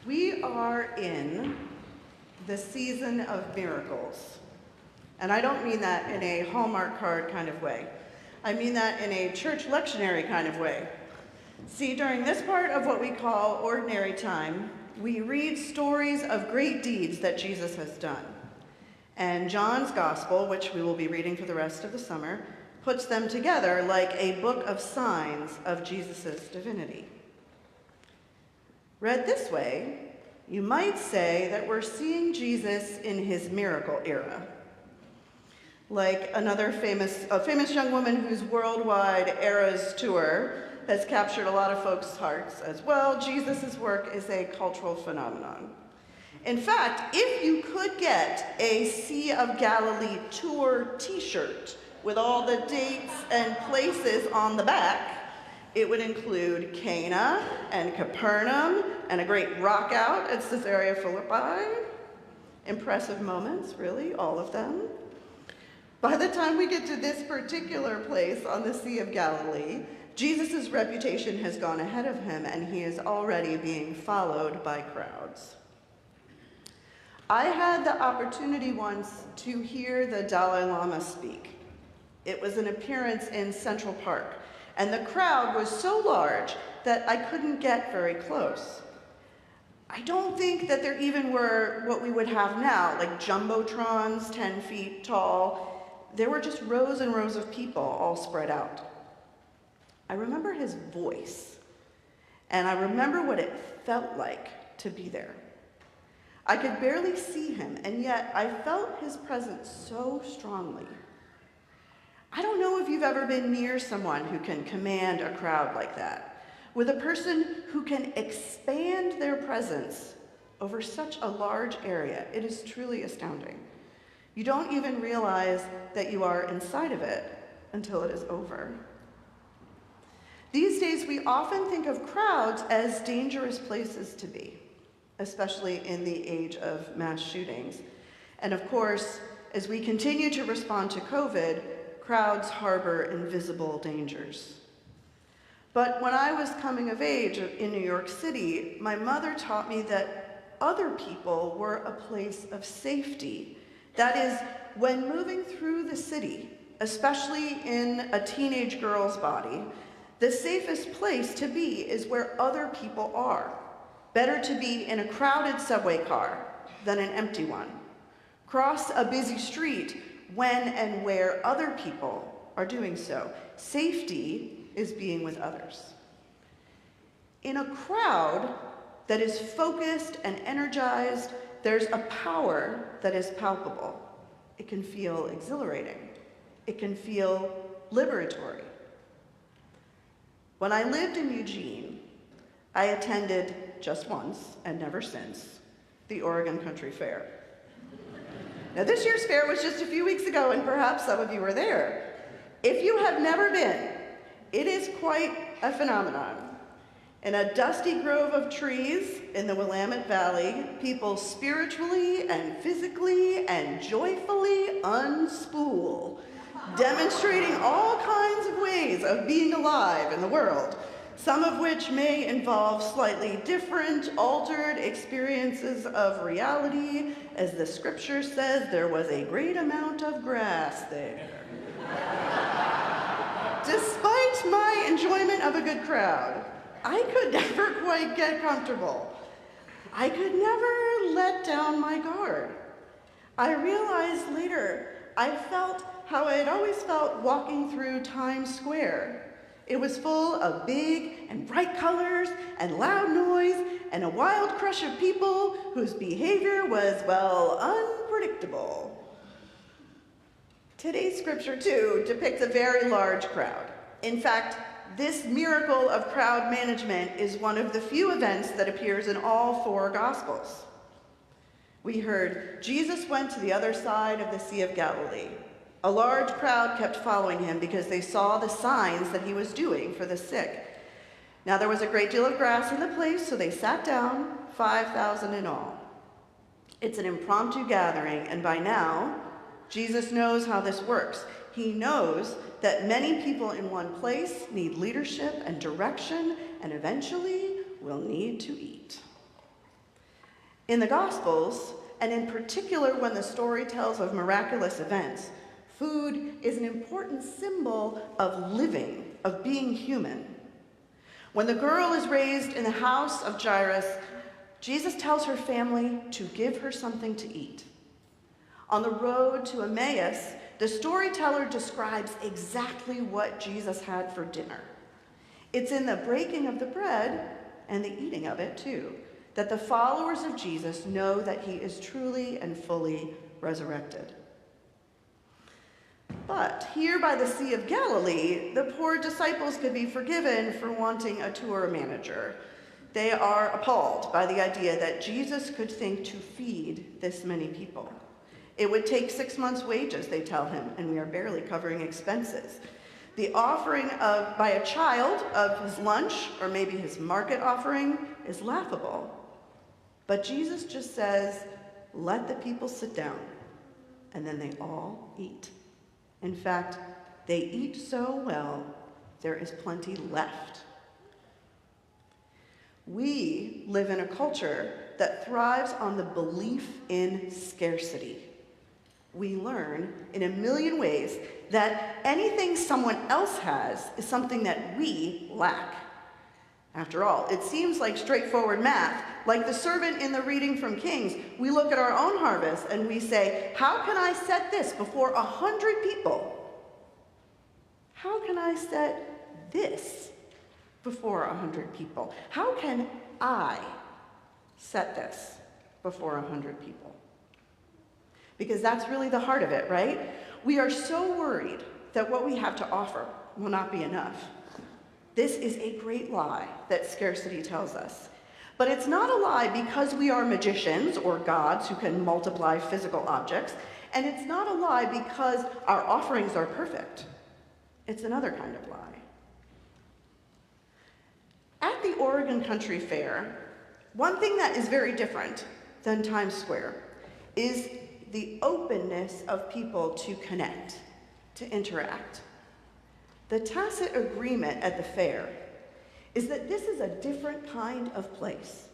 We are in the season of miracles. And I don't mean that in a Hallmark card kind of way. I mean that in a church lectionary kind of way. See, during this part of what we call ordinary time, we read stories of great deeds that Jesus has done. And John's gospel, which we will be reading for the rest of the summer, puts them together like a book of signs of Jesus' divinity. Read this way, you might say that we're seeing Jesus in his miracle era. Like a famous young woman whose worldwide Eras tour has captured a lot of folks' hearts as well, Jesus' work is a cultural phenomenon. In fact, if you could get a Sea of Galilee tour t-shirt with all the dates and places on the back, it would include Cana and Capernaum and a great rock out at Caesarea Philippi. Impressive moments, really, all of them. By the time we get to this particular place on the Sea of Galilee, Jesus' reputation has gone ahead of him and he is already being followed by crowds. I had the opportunity once to hear the Dalai Lama speak. It was an appearance in Central Park, and the crowd was so large that I couldn't get very close. I don't think that there even were what we would have now, like jumbotrons 10 feet tall. There were just rows and rows of people all spread out. I remember his voice, and I remember what it felt like to be there. I could barely see him, and yet I felt his presence so strongly. I don't know if you've ever been near someone who can command a crowd like that, with a person who can expand their presence over such a large area. It is truly astounding. You don't even realize that you are inside of it until it is over. These days, we often think of crowds as dangerous places to be, especially in the age of mass shootings. And of course, as we continue to respond to COVID, crowds harbor invisible dangers. But when I was coming of age in New York City, my mother taught me that other people were a place of safety. That is, when moving through the city, especially in a teenage girl's body, the safest place to be is where other people are. Better to be in a crowded subway car than an empty one. Cross a busy street when and where other people are doing so. Safety is being with others. In a crowd that is focused and energized, there's a power that is palpable. It can feel exhilarating. It can feel liberatory. When I lived in Eugene, I attended just once, and never since, the Oregon Country Fair. Now, this year's fair was just a few weeks ago, and perhaps some of you were there. If you have never been, it is quite a phenomenon. In a dusty grove of trees in the Willamette Valley, people spiritually and physically and joyfully unspool, demonstrating all kinds of ways of being alive in the world, some of which may involve slightly different, altered experiences of reality. As the scripture says, there was a great amount of grass there. Despite my enjoyment of a good crowd, I could never quite get comfortable. I could never let down my guard. I realized later, I felt how I had always felt walking through Times Square. It was full of big and bright colors and loud noise and a wild crush of people whose behavior was, well, unpredictable. Today's scripture, too, depicts a very large crowd. In fact, this miracle of crowd management is one of the few events that appears in all four Gospels. We heard Jesus went to the other side of the Sea of Galilee. A large crowd kept following him because they saw the signs that he was doing for the sick. Now there was a great deal of grass in the place, so they sat down, 5,000 in all. It's an impromptu gathering, and by now, Jesus knows how this works. He knows that many people in one place need leadership and direction, and eventually will need to eat. In the Gospels, and in particular when the story tells of miraculous events, food is an important symbol of living, of being human. When the girl is raised in the house of Jairus, Jesus tells her family to give her something to eat. On the road to Emmaus, the storyteller describes exactly what Jesus had for dinner. It's in the breaking of the bread, and the eating of it too, that the followers of Jesus know that he is truly and fully resurrected. But here by the Sea of Galilee, the poor disciples could be forgiven for wanting a tour manager. They are appalled by the idea that Jesus could think to feed this many people. It would take 6 months' wages, they tell him, and we are barely covering expenses. The offering by a child of his lunch, or maybe his market offering, is laughable. But Jesus just says, let the people sit down, and then they all eat. In fact, they eat so well, there is plenty left. We live in a culture that thrives on the belief in scarcity. We learn in a million ways that anything someone else has is something that we lack. After all, it seems like straightforward math. Like the servant in the reading from Kings, we look at our own harvest and we say, how can I set this before 100 people? How can I set this before 100 people? How can I set this before 100 people? Because that's really the heart of it, right? We are so worried that what we have to offer will not be enough. This is a great lie that scarcity tells us. But it's not a lie because we are magicians or gods who can multiply physical objects, and it's not a lie because our offerings are perfect. It's another kind of lie. At the Oregon Country Fair, one thing that is very different than Times Square is the openness of people to connect, to interact. The tacit agreement at the fair is that this is a different kind of place,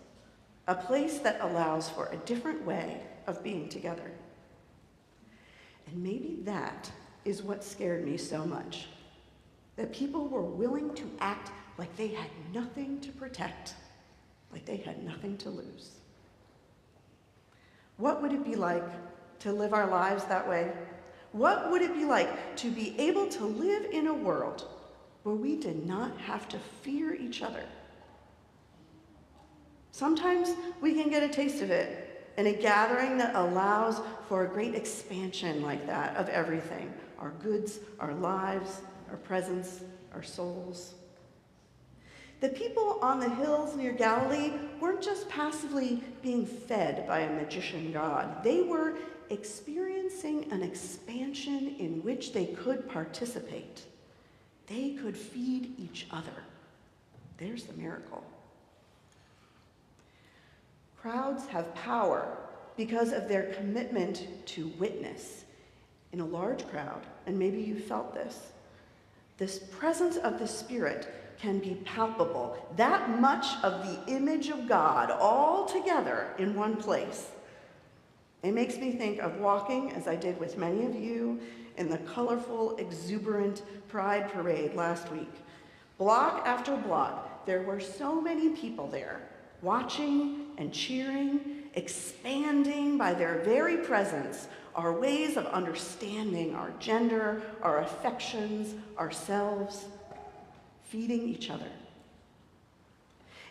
a place that allows for a different way of being together. And maybe that is what scared me so much, that people were willing to act like they had nothing to protect, like they had nothing to lose. What would it be like to live our lives that way? What would it be like to be able to live in a world where we did not have to fear each other? Sometimes we can get a taste of it in a gathering that allows for a great expansion like that of everything: our goods, our lives, our presence, our souls. The people on the hills near Galilee weren't just passively being fed by a magician god. They were experiencing an expansion in which they could participate. They could feed each other. There's the miracle. Crowds have power because of their commitment to witness. In a large crowd, and maybe you felt this presence of the Spirit can be palpable. That much of the image of God all together in one place. It makes me think of walking, as I did with many of you, in the colorful, exuberant Pride Parade last week. Block after block, there were so many people there, watching and cheering, expanding by their very presence our ways of understanding our gender, our affections, ourselves, feeding each other.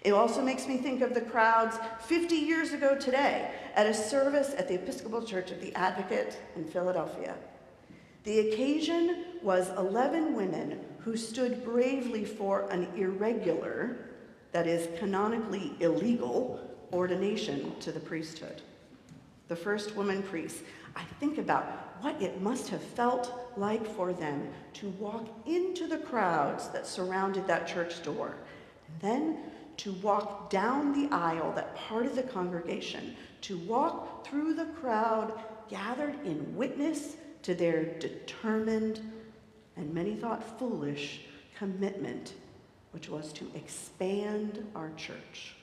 It also makes me think of the crowds 50 years ago today at a service at the Episcopal Church of the Advocate in Philadelphia. The occasion was 11 women who stood bravely for an irregular, that is canonically illegal, ordination to the priesthood. The first woman priests. I think about what it must have felt like for them to walk into the crowds that surrounded that church door, and then to walk down the aisle that part of the congregation, to walk through the crowd gathered in witness to their determined, and many thought foolish, commitment, which was to expand our church.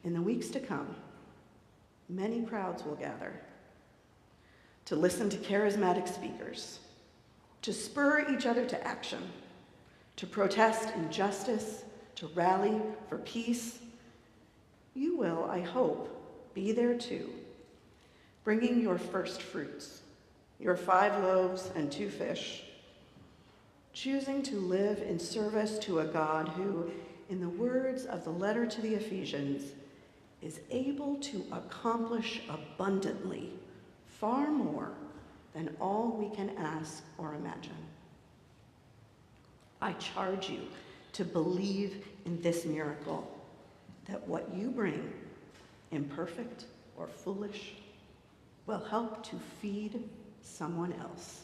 In the weeks to come, many crowds will gather to listen to charismatic speakers, to spur each other to action, to protest injustice, to rally for peace. You will, I hope, be there too, bringing your first fruits, your 5 loaves and 2 fish, choosing to live in service to a God who, in the words of the letter to the Ephesians, is able to accomplish abundantly far more than all we can ask or imagine. I charge you to believe in this miracle, that what you bring, imperfect or foolish, will help to feed someone else.